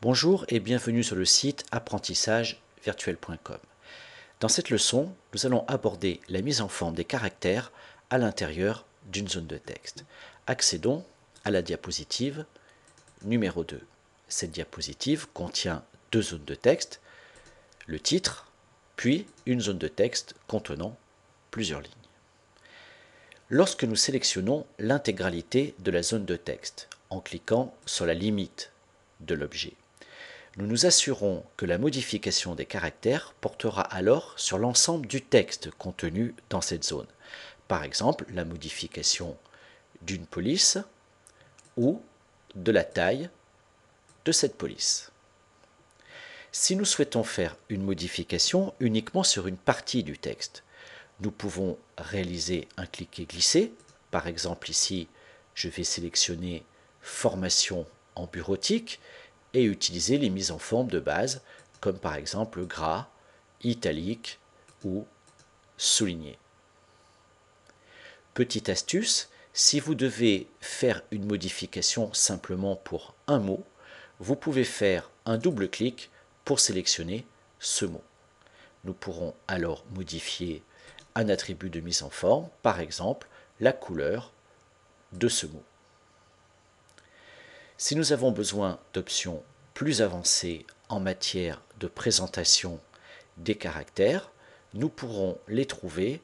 Bonjour et bienvenue sur le site apprentissagevirtuel.com. Dans cette leçon, nous allons aborder la mise en forme des caractères à l'intérieur d'une zone de texte. Accédons à la diapositive numéro 2. Cette diapositive contient deux zones de texte, le titre, puis une zone de texte contenant plusieurs lignes. Lorsque nous sélectionnons l'intégralité de la zone de texte en cliquant sur la limite de l'objet, nous nous assurons que la modification des caractères portera alors sur l'ensemble du texte contenu dans cette zone. Par exemple, la modification d'une police ou de la taille de cette police. Si nous souhaitons faire une modification uniquement sur une partie du texte, nous pouvons réaliser un cliquer-glisser. Par exemple ici, je vais sélectionner formation en bureautique et utiliser les mises en forme de base, comme par exemple gras, italique ou souligné. Petite astuce, si vous devez faire une modification simplement pour un mot, vous pouvez faire un double clic pour sélectionner ce mot. Nous pourrons alors modifier un attribut de mise en forme, par exemple la couleur de ce mot. Si nous avons besoin d'options plus avancées en matière de présentation des caractères, nous pourrons les trouver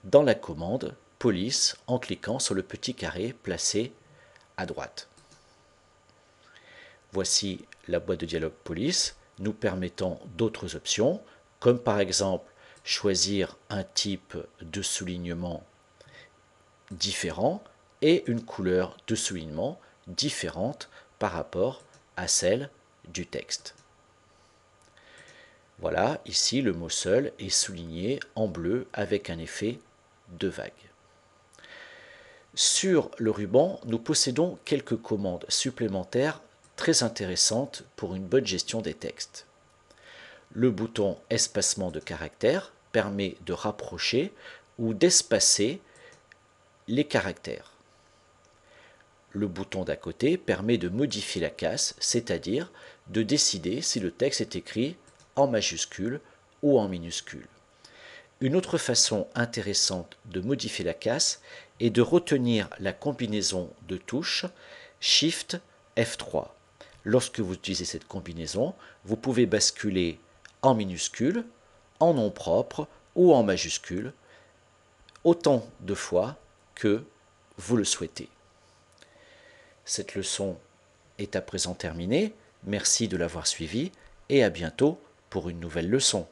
dans la commande police en cliquant sur le petit carré placé à droite. Voici la boîte de dialogue police nous permettant d'autres options, comme par exemple choisir un type de soulignement différent et une couleur de soulignement différente par rapport à celle du texte. Voilà, ici le mot seul est souligné en bleu avec un effet de vague. Sur le ruban, nous possédons quelques commandes supplémentaires très intéressantes pour une bonne gestion des textes. Le bouton espacement de caractères permet de rapprocher ou d'espacer les caractères. Le bouton d'à côté permet de modifier la casse, c'est-à-dire de décider si le texte est écrit en majuscule ou en minuscule. Une autre façon intéressante de modifier la casse est de retenir la combinaison de touches Shift F3. Lorsque vous utilisez cette combinaison, vous pouvez basculer en minuscule, en nom propre ou en majuscule autant de fois que vous le souhaitez. Cette leçon est à présent terminée. Merci de l'avoir suivie et à bientôt pour une nouvelle leçon.